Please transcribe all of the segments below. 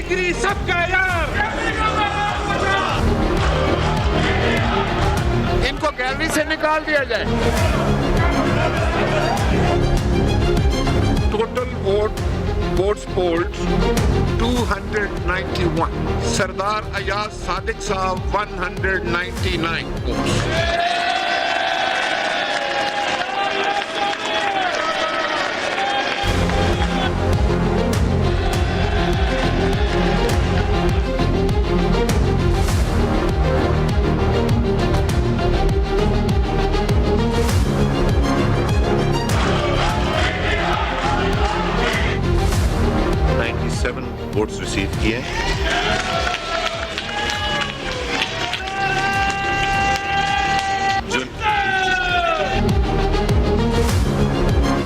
जिगरी सबका यार। इनको गैलरी से निकाल दिया जाए। टोटल वोट्स पोल्ड 291, सरदार अयाज सादिक साहब 199 वोट्स। वोट्स रिसीव किए।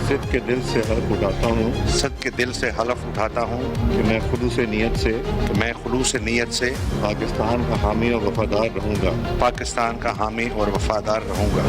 सिद्ध के दिल से हलफ उठाता हूँ कि मैं खुलूस नीयत से पाकिस्तान का हामी और वफादार रहूँगा।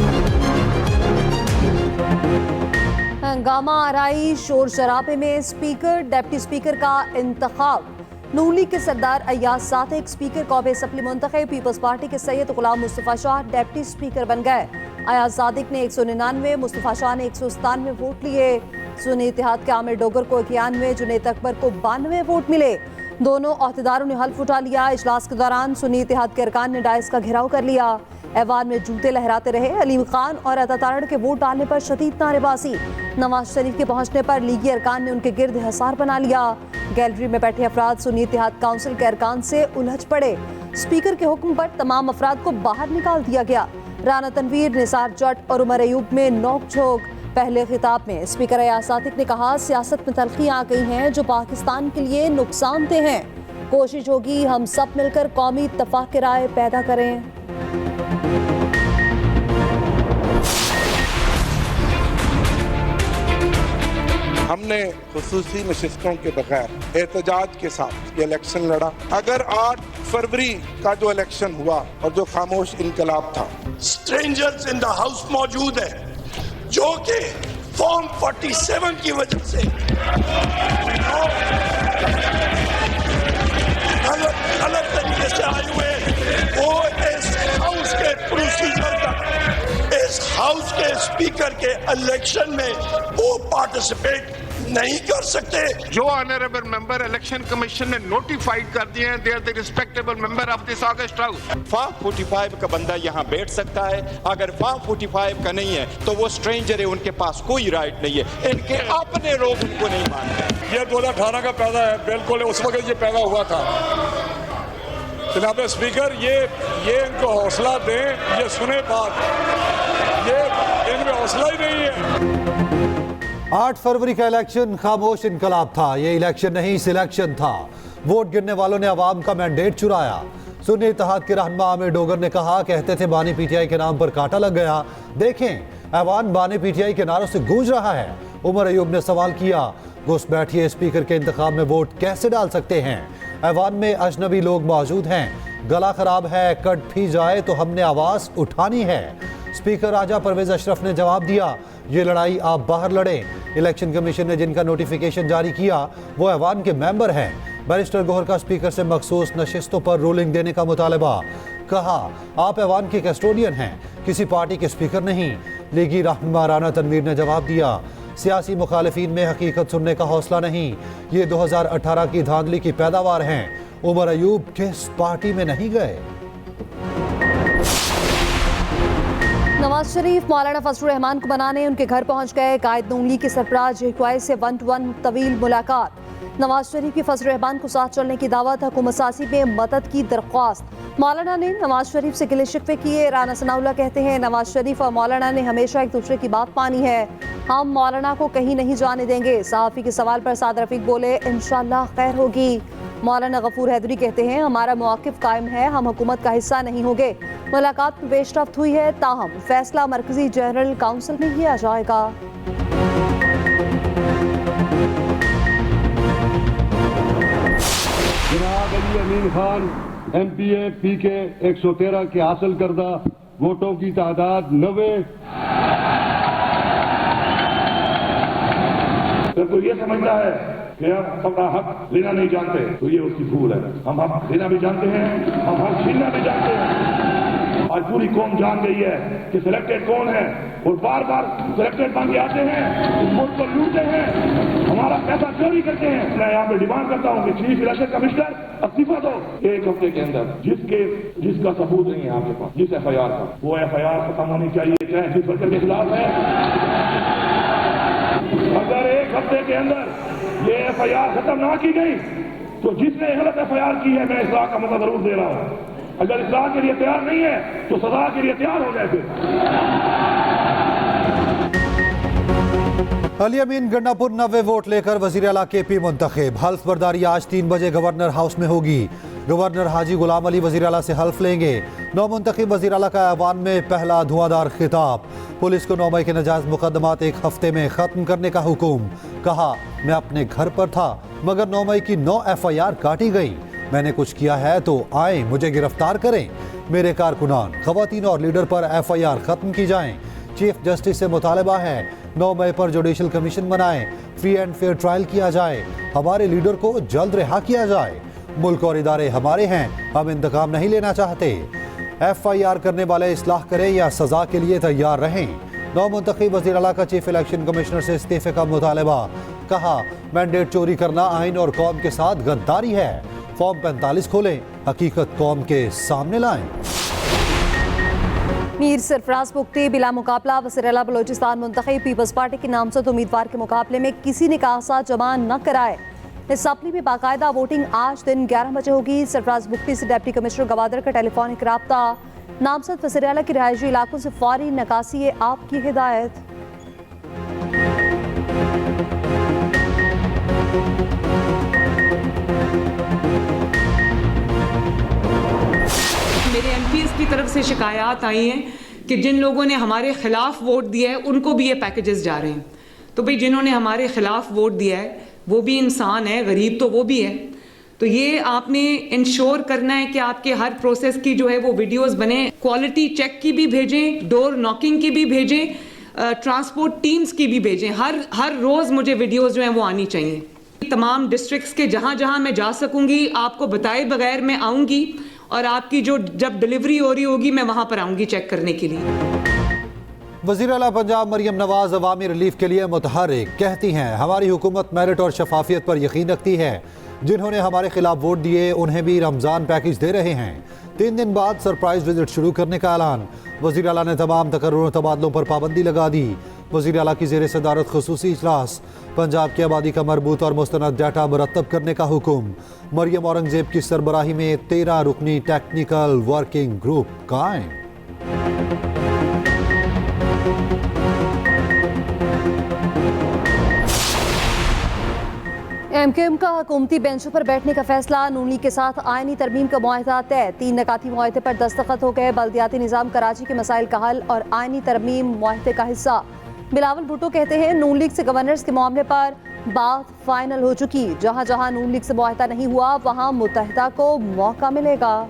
हंगामा आराई शोर शराबे में स्पीकर डिप्टी स्पीकर का इंतखाब। नून लीग के सरदार अयाज सादिक स्पीकर कौमे असम्बली मुंतखब। पीपल्स पार्टी के सैयद गुलाम मुस्तफा शाह डिप्टी स्पीकर बन गए। अयाज सादिक ने 199, मुस्तफा शाह ने 197 वोट लिए। सुन्नी इत्तेहाद के आमिर डोगर को 91, जुनैद अकबर को 92 वोट मिले। दोनों अहदेदारों ने हल्फ उठा लिया। इजलास के दौरान सुन्नी इत्तेहाद के अरकान ने डायस का घेराव कर लिया। ऐवान में जूते लहराते रहे। अलीम खान और अता तारड़ के वोट डालने पर शदीद नारेबाजी। नवाज शरीफ के पहुंचने पर लीगी अरकान ने उनके गिर्द हिसार बना लिया। गैलरी में बैठे अफराद सुन्नी इत्तेहाद काउंसिल के अरकान से उलझ पड़े। स्पीकर के हुक्म पर तमाम अफराद को बाहर निकाल दिया गया। राना तनवीर, निसार जट और उमर अयूब में नोक झोंक। पहले खिताब में स्पीकर अयाज सादिक ने कहा, सियासत में तल्खियां आ गई हैं जो पाकिस्तान के लिए नुकसानदेह हैं। कोशिश होगी हम सब मिलकर कौमी इत्तफाक की राय पैदा करें। हमने खुसूसी नशिस्तों के बगैर एहतजाज के साथ ये इलेक्शन लड़ा। अगर 8 फरवरी का जो इलेक्शन हुआ और जो खामोश इनकलाब था, स्ट्रेंजर्स इन द हाउस मौजूद है जो कि फॉर्म 47 की वजह से गलत तरीके से आए हुए, वो इस हाउस के प्रोसीजर तक, इस हाउस के स्पीकर के इलेक्शन में वो पार्टिसिपेट नहीं कर सकते। जो ऑनरेबल मेंबर इलेक्शन कमीशन ने नोटिफाइड कर दिए हैं, they are the respectable member of this august house. Form 45 का बंदा यहाँ बैठ सकता है। अगर फॉर्म 45 का नहीं है तो वो स्ट्रेंजर है, उनके पास कोई राइट नहीं है। इनके अपने लोग उनको नहीं मानते। ये 2018 का पैदा है, बिल्कुल उस वक्त ये पैदा हुआ था। जनाब स्पीकर, ये इनको हौसला दें, ये सुने बात, ये इनमें हौसला ही नहीं है। 8 फरवरी का इलेक्शन खामोश इनकलाब था। ये इलेक्शन नहीं, सिलेक्शन था। वोट गिरने वालों ने अवाम का मैंडेट चुराया। सुन्नी इत्तेहाद के रहनुमा आमिर डोगर ने कहा, कहते थे बानी पीटीआई के नाम पर कांटा लग गया। देखें, ऐवान बानी पीटीआई के नारों से गूंज रहा है। उमर अयूब ने सवाल किया, घुस बैठिए स्पीकर के इंतखाब में वोट कैसे डाल सकते हैं? ऐवान में अजनबी लोग मौजूद हैं। गला खराब है, कट भी जाए तो हमने आवाज उठानी है। स्पीकर राजा परवेज अशरफ ने जवाब दिया, ये लड़ाई आप बाहर लड़ें। इलेक्शन कमीशन ने जिनका नोटिफिकेशन जारी किया वो ऐवान के मेंबर हैं। बैरिस्टर गोहर का स्पीकर से मखसूस नशिस्तों पर रूलिंग देने का मुतालबा। कहा, आप ऐवान के कस्टोडियन हैं, किसी पार्टी के स्पीकर नहीं। लीगी रहनुमा राना तनवीर ने जवाब दिया, सियासी मुखालिफिन में हकीकत सुनने का हौसला नहीं। ये 2018 की धांधली की पैदावार हैं। उमर अयूब किस पार्टी में नहीं गए? नवाज शरीफ मौलाना फजलुर रहमान को बनाने उनके घर पहुंच गए। कायद नून लीग के सरपराज हिक्वाई से 1-to-1 तवील मुलाकात। नवाज शरीफ की फजलुर रहमान को साथ चलने की दावत, हुकूमत साजी में मदद की दरख्वास्त। मौलाना ने नवाज शरीफ से गिले शिकवे किए। राना सनाउल्लाह कहते हैं, नवाज शरीफ और मौलाना ने हमेशा एक दूसरे की बात मानी है, हम मौलाना को कहीं नहीं जाने देंगे। सहाफ़ी के सवाल पर साद रफीक बोले, इंशाअल्लाह खैर होगी। मौलाना गफूर हैदरी कहते हैं, हमारा मौक़िफ़ कायम है, हम हुकूमत का हिस्सा नहीं होंगे। मुलाकात में पेशरफ्त हुई है, ताहम फैसला मरकजी जनरल काउंसिल में किया जाएगा। जनाब अली अमीन खान MPA PK 113 के हासिल करदा वोटों की तादाद 90। तो ये समझता है कि हम अपना हक लेना नहीं जानते, तो ये उसकी भूल है। हम हक लेना भी जानते हैं, हम हक छीनना भी जानते हैं। आज पूरी कौम जान गई है कि सिलेक्टेड कौन है, और बार बार सिलेक्टेड बन के आते हैं, इस मुल्क को लूटते हैं, हमारा पैसा चोरी करते हैं। मैं यहाँ पे डिमांड करता हूँ कि चीफ इलेक्शन कमिश्नर इस्तीफा दो 1 हफ्ते के अंदर। जिसका सबूत नहीं है आपके पास, जिस FIR का, वो FIR खत्म होनी चाहिए, चाहे जिस वर्कर के खिलाफ है। अगर 1 हफ्ते के अंदर ये FIR खत्म ना की गई तो जिसने गलत FIR की है, मैं इस्लाह का मसला जरूर दे रहा हूँ। अगर इस्लाह के लिए तैयार नहीं है तो सजा के लिए तैयार हो जाए। फिर अली अमीन गंडापुर 90 वोट लेकर वजीर आला KP मुंतखब। हल्फ बर्दारी आज 3 बजे गवर्नर हाउस में होगी। गवर्नर हाजी गुलाम अली वजीर आला से हल्फ लेंगे। 9 मुंतखब वजीर आला का ऐवान में पहला धुआंधार खिताब। पुलिस को 9 मई के नाजायज मुकदमात 1 हफ्ते में खत्म करने का हुक्म। कहा, मैं अपने घर पर था मगर 9 मई की 9 FIR काटी गई। मैंने कुछ किया है तो आए मुझे गिरफ्तार करें। मेरे कारकुनान, खवातीन और लीडर पर FIR खत्म की जाएं। चीफ जस्टिस से मुतालबा है 9 मई पर जुडिशल कमीशन बनाएं, फ्री एंड फेयर ट्रायल किया जाए, हमारे लीडर को जल्द रिहा किया जाए। मुल्क और इदारे हमारे हैं, हम इंतकाम नहीं लेना चाहते। FIR करने वाले इस्लाह करें या सजा के लिए तैयार रहें। 9 मुंतखब वज़ीर आला का चीफ इलेक्शन कमिश्नर से इस्तीफे का मुतालबा। कहा, मैंडेट चोरी करना आइन और कौम के साथ गद्दारी है। फॉर्म 45 खोलें, हकीकत कौम के सामने लाएं। मीर सरफराज पुख्ती बिला मुकाबला वज़ीर-ए-आला बलोचिस्तान मुंतखब। पीपल्स पार्टी के नामजद उम्मीदवार के मुकाबले में किसी ने कागजात जमा न कराए। असम्बली में बाकायदा वोटिंग आज दिन 11 बजे होगी। सरफराज पुख्ती से डिप्टी कमिश्नर गवादर का टेलीफोनिक राब्ता। नामजद वज़ीर-ए-आला की रिहायशी इलाकों से फौरी नकासी आपकी हिदायत। मेरे MPs की तरफ से शिकायत आई हैं कि जिन लोगों ने हमारे खिलाफ वोट दिया है उनको भी ये पैकेजेस जा रहे हैं। तो भाई जिन्होंने हमारे खिलाफ वोट दिया है वो भी इंसान है, गरीब तो वो भी है। तो ये आपने इंश्योर करना है कि आपके हर प्रोसेस की जो है वो वीडियोस बने, क्वालिटी चेक की भी भेजें, डोर नॉकिंग की भी भेजें, ट्रांसपोर्ट टीम्स की भी भेजें। हर रोज़ मुझे वीडियोस जो हैं वो आनी चाहिए। तमाम डिस्ट्रिक्ट्स के जहाँ जहाँ मैं जा सकूँगी आपको बताए बगैर मैं आऊँगी, और आपकी जो जब डिलीवरी हो रही होगी मैं वहाँ पर आऊँगी चेक करने के लिए। वज़ीर आला पंजाब मरियम नवाज अवामी रिलीफ के लिए मुतहर्रिक। कहती हैं, हमारी हुकूमत मेरिट और शफाफियत पर यकीन रखती है। जिन्होंने हमारे खिलाफ वोट दिए उन्हें भी रमज़ान पैकेज दे रहे हैं। 3 दिन बाद सरप्राइज विजिट शुरू करने का ऐलान। वज़ीर आला ने तमाम तकर्रुर तबादलों पर पाबंदी लगा दी। वज़ीर आला की ज़ेर सदारत ख़ुसूसी इजलास। पंजाब की आबादी का मरबूत और मुस्तनद डाटा मुरतब करने का हुक्म। मरियम औरंगज़ेब की सरबराही में 13 रुकनी टेक्निकल वर्किंग ग्रुप कायम। MKM का हुकूमती बेंचों पर बैठने का फैसला। नून लीग के साथ आईनी तरमीम का मुआहदा तय। 3 नकाती मुआहदे पर दस्तखत हो गए। बल्दियाती निज़ाम कराची के मसाइल का हल और आईनी तरमीम मुआहदे का हिस्सा। बिलावल भुट्टो कहते हैं, नून लीग से गवर्नर्स के मामले पर बात फाइनल हो चुकी। जहां जहां नून लीग से मुआहदा नहीं हुआ वहां मुत्तहिदा को मौका मिलेगा।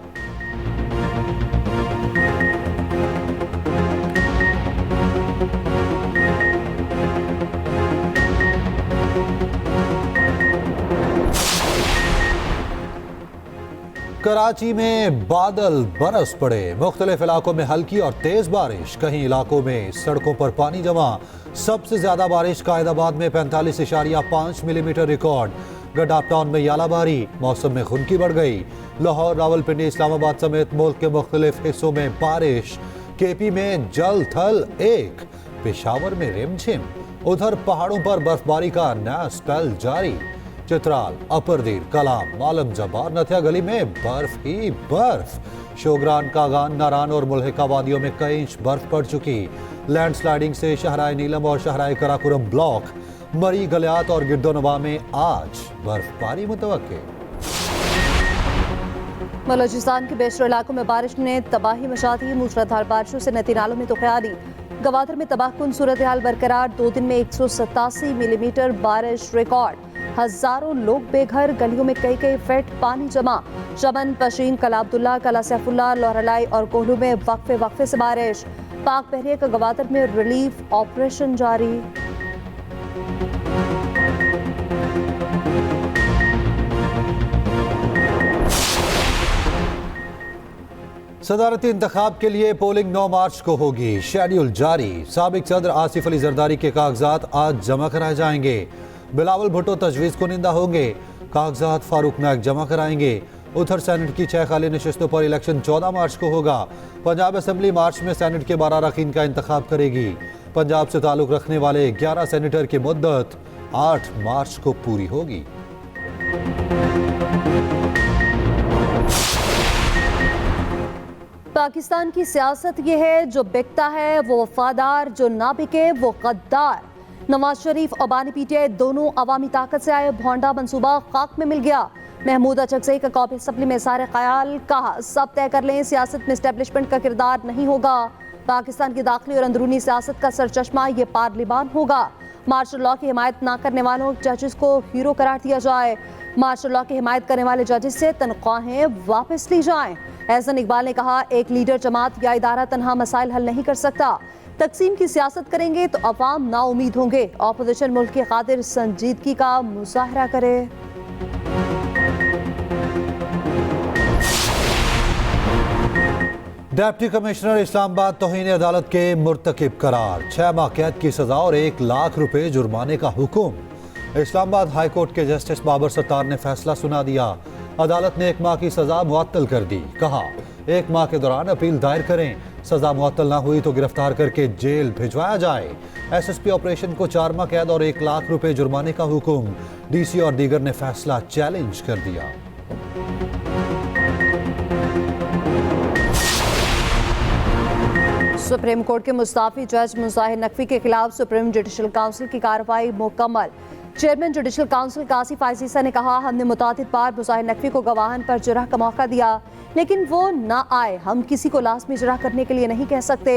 कराची में बादल बरस पड़े। मुख्तलिफ इलाकों में हल्की और तेज बारिश। कहीं इलाकों में सड़कों पर पानी जमा। सबसे ज्यादा बारिश कायदाबाद में 45.5 मिलीमीटर रिकॉर्ड। गडाप टाउन में यालाबारी। मौसम में खुनकी बढ़ गई। लाहौर, रावलपिंडी, इस्लामाबाद समेत मुल्क के मुख्तलिफ हिस्सों में बारिश। KP में जल थल 1। पेशावर में रिमझिम। उधर पहाड़ों पर बर्फबारी का नया स्पेल जारी। चित्राल, अपरदीर, कलाम, मालम जबार, नथिया गली में बर्फ ही बर्फ। शोगरान, कागान, नारान और मुल्हिका वादियों में कई इंच बर्फ पड़ चुकी। लैंडस्लाइडिंग से शहराए नीलम और शहराए कराकुरम ब्लॉक। मरी, गलियात और गिरदोनवा में आज बर्फबारी मुतवक्के। बलोचिस्तान के बेशतर इलाकों में बारिश ने तबाही मचा दी। मूसलाधार बारिशों से नदी नालों में तूफानी। गवादर में तबाहकुन सूरत हाल बरकरार। 2 दिन में 187 मिलीमीटर बारिश रिकॉर्ड। हजारों लोग बेघर। गलियों में कई फीट पानी जमा। चमन, पशीन, कला अब्दुल्ला, कला सैफुल्ला, लोहरलाई और कोहलू में वक्फे से बारिश। पाक बहरिया का गवादर में रिलीफ ऑपरेशन जारी। सदारती इंतखाब के लिए पोलिंग 9 मार्च को होगी, शेड्यूल जारी। साबिक सदर आसिफ अली जरदारी के कागजात आज जमा कराए जाएंगे। बिलावल भुट्टो तजवीज़ कुनिंदा होंगे, कागजात फारूक नायक जमा कराएंगे। उधर सेनेट की 6 खाली नशिस्तों पर इलेक्शन 14 मार्च को होगा। पंजाब असेंबली मार्च में सेनेट के 12 अरकान का इंतखाब करेगी। पंजाब से ताल्लुक रखने वाले 11 सेनेटर की मुद्दत 8 मार्च को पूरी होगी। पाकिस्तान की सियासत यह है, जो बिकता है वो वफादार, जो ना बिके वो गद्दार। नवाज शरीफ और बानी पीटीआई दोनों अवामी ताकत से आए भोंडा मंसूबा खाक में मिल गया। महमूद अचकज़ई का कौमी असम्बली में सारे ख्याल कहा, सब तय कर लें, सियासत में एस्टेब्लिशमेंट का किरदार नहीं होगा। पाकिस्तान की दाखिली और अंदरूनी सियासत का सरचश्मा ये पार्लिमान होगा। मार्शल लॉ की हिमायत ना करने वालों जजेस को हीरो करार दिया जाए। मार्शल लॉ की हिमायत करने वाले जजेस से तनख्वाहें वापस ली जाएं। एहसन इकबाल ने कहा, एक लीडर जमात या इदारा तनहा मसाइल हल नहीं कर सकता। तकसीम की सियासत करेंगे तो अवाम नाउमीद होंगे। ऑपोजिशन मुल्क की खातिर संजीदगी का मुजाहरा करे। डिप्टी कमिश्नर इस्लामाबाद तौहीन अदालत के मुर्तकिब करार, 6 माह कैद की सजा और 1 लाख रुपए जुर्माने का हुक्म। इस्लामाबाद हाई कोर्ट के जस्टिस बाबर सत्तार ने फैसला सुना दिया। अदालत ने 1 माह की सजा मुअत्तल कर दी। कहा, 1 माह के दौरान अपील दायर करें, सजा मुअत्तल ना हुई तो गिरफ्तार करके जेल भिजवाया जाए। SSP ऑपरेशन को 4 माह कैद और 1 लाख रुपए जुर्माने का हुक्म। DC और दीगर ने फैसला चैलेंज कर दिया। सुप्रीम कोर्ट के मुस्ताफी जज मुजाहिर नकवी के खिलाफ सुप्रीम जुडिशल काउंसिल की कार्रवाई मुकम्मल। चेयरमैन जुडिशल काउंसिल कासिफ आईसीसा ने कहा, हमने मुतादिद बार मुजाहिर नकवी को गवाहन पर जुरह का मौका दिया, लेकिन वो ना आए। हम किसी को लाजमी जुरह करने के लिए नहीं कह सकते।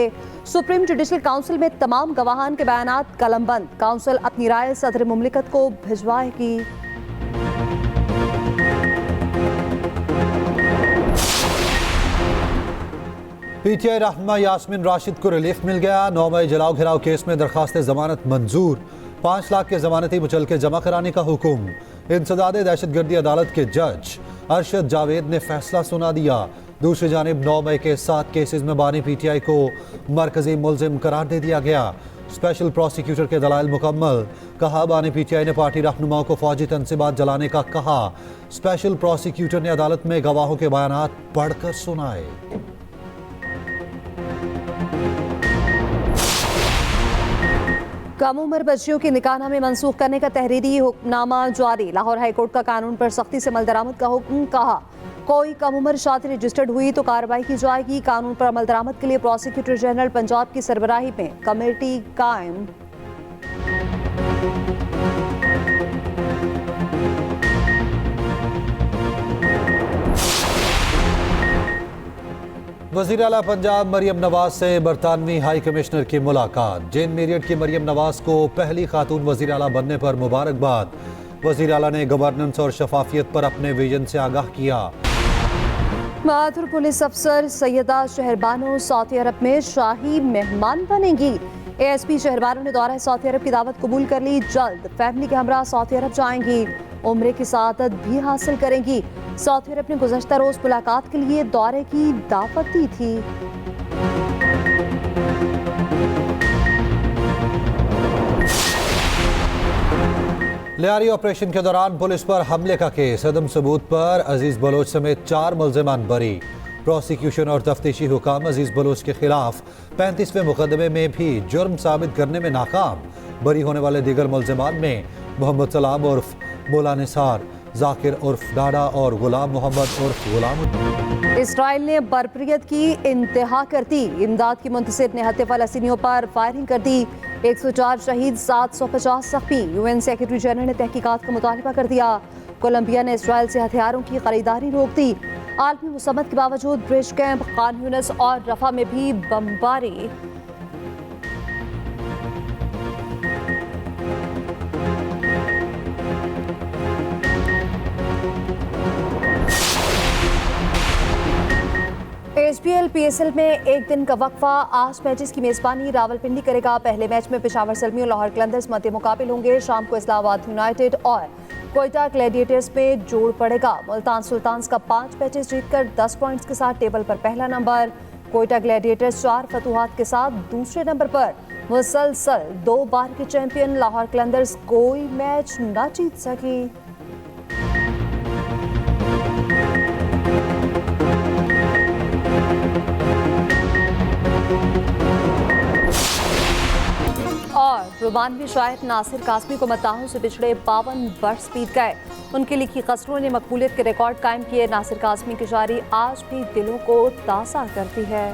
सुप्रीम जुडिशल काउंसिल में तमाम गवाहान के बयानात कलमबंद। काउंसिल अपनी राय सदर मुमलिकत को भिजवाएगी। PTI रहनुमा यास्मीन राशिद को रिलीफ मिल गया। 9 मई जलाओ घिराव केस में दरखास्त जमानत मंजूर। 5 लाख के जमानती मुचलके जमा कराने का हुक्म। इंसदाद दहशतगर्दी अदालत के जज अरशद जावेद ने फैसला सुना दिया। दूसरी जानिब 9 मई के 7 केसेस में बानी PTI को मरकजी मुलजिम करार दे दिया गया। स्पेशल प्रोसिक्यूटर के दलाइल मुकम्मल। कहा, बानी PTI ने पार्टी रहनुमाओं को फौजी तनसीबात जलाने का कहा। स्पेशल प्रोसिक्यूटर ने अदालत में गवाहों के बयानात पढ़कर सुनाए। कम उम्र बच्चियों की निकाहनामे मनसूख करने का तहरीरी हुक्मनामा जारी। लाहौर हाईकोर्ट का कानून पर सख्ती से अमल दरामद का हुक्म। कहा, कोई कम उम्र शादी रजिस्टर्ड हुई तो कार्रवाई की जाएगी। कानून पर अमल दरामद के लिए प्रोसिक्यूटर जनरल पंजाब की सरबराही में कमेटी कायम। वज़ीर आला पंजाब मरियम नवाज से बरतानवी हाई कमिश्नर की मुलाकात। जेन मेरियट की मरियम नवाज को पहली खातून वज़ीर आला बनने पर मुबारकबाद। वज़ीर आला ने गवर्नेंस और शफाफियत पर अपने विजन से आगाह किया। बहादुर पुलिस अफसर सैयदा शहरबानो सऊदी अरब में शाही मेहमान बनेंगी। ASP शहरबानो ने दौरा सऊदी अरब की दावत कबूल कर ली। जल्द फैमिली के हमरा सऊदी अरब जाएंगी। उम्रे की सआदत भी हासिल करेंगी। सऊदी अरब ने गुज़श्ता रोज मुलाकात के लिए दौरे की दावत दी थी। लियारी ऑपरेशन के दौरान पुलिस पर हमले का केस। अदम सबूत पर अजीज बलोच समेत 4 मुल्जिमान बरी। प्रोसिक्यूशन और तफ्तीशी हुकाम अजीज बलोच के खिलाफ 35वें मुकदमे में भी जुर्म साबित करने में नाकाम। बरी होने वाले दीगर मुल्जिमान में मोहम्मद सलाम उर्फ बोला निसार, जाकिर उर्फ डाडा और गुलाम मोहम्मद उर्फ गुलाम। इसराइल ने बरबरियत की इंतहा कर दी। इमदाद की मुंतसिर ने हत्या फलस्तीनियों पर फायरिंग कर दी। 104 शहीद, 750 जख्मी। UN सेक्रेटरी जनरल ने तहकीकात का मुतालबा कर दिया। कोलंबिया ने इसराइल से हथियारों की खरीदारी रोक दी। आलमी मुसम्मत के बावजूद ब्रिज कैंप, खान यूनिस और रफा में भी बमबारी। HPL PSL में एक दिन का वक्फा। 8 मैचेस की मेजबानी रावलपिंडी करेगा। पहले मैच में पेशावर सलमी और लाहौर कलंदर्स मध्य मुकाबिल होंगे। शाम को इस्लामाबाद यूनाइटेड और कोयटा ग्लैडिएटर्स में जोड़ पड़ेगा। मुल्तान सुल्तान्स का 5 मैचेस जीतकर 10 पॉइंट्स के साथ टेबल पर पहला नंबर। कोयटा ग्लैडिएटर्स 4 फतुहात के साथ दूसरे नंबर पर। मुसलसल 2 बार के चैंपियन लाहौर कलंदर्स कोई मैच न जीत सकी। और रोमानवी शायर नासिर कासमी को मताहों से पिछड़े 52 वर्ष बीत गए। उनकी लिखी गज़लों ने मकबूलियत के रिकॉर्ड कायम किए। नासिर कासमी की शायरी आज भी दिलों को ताज़ा करती है।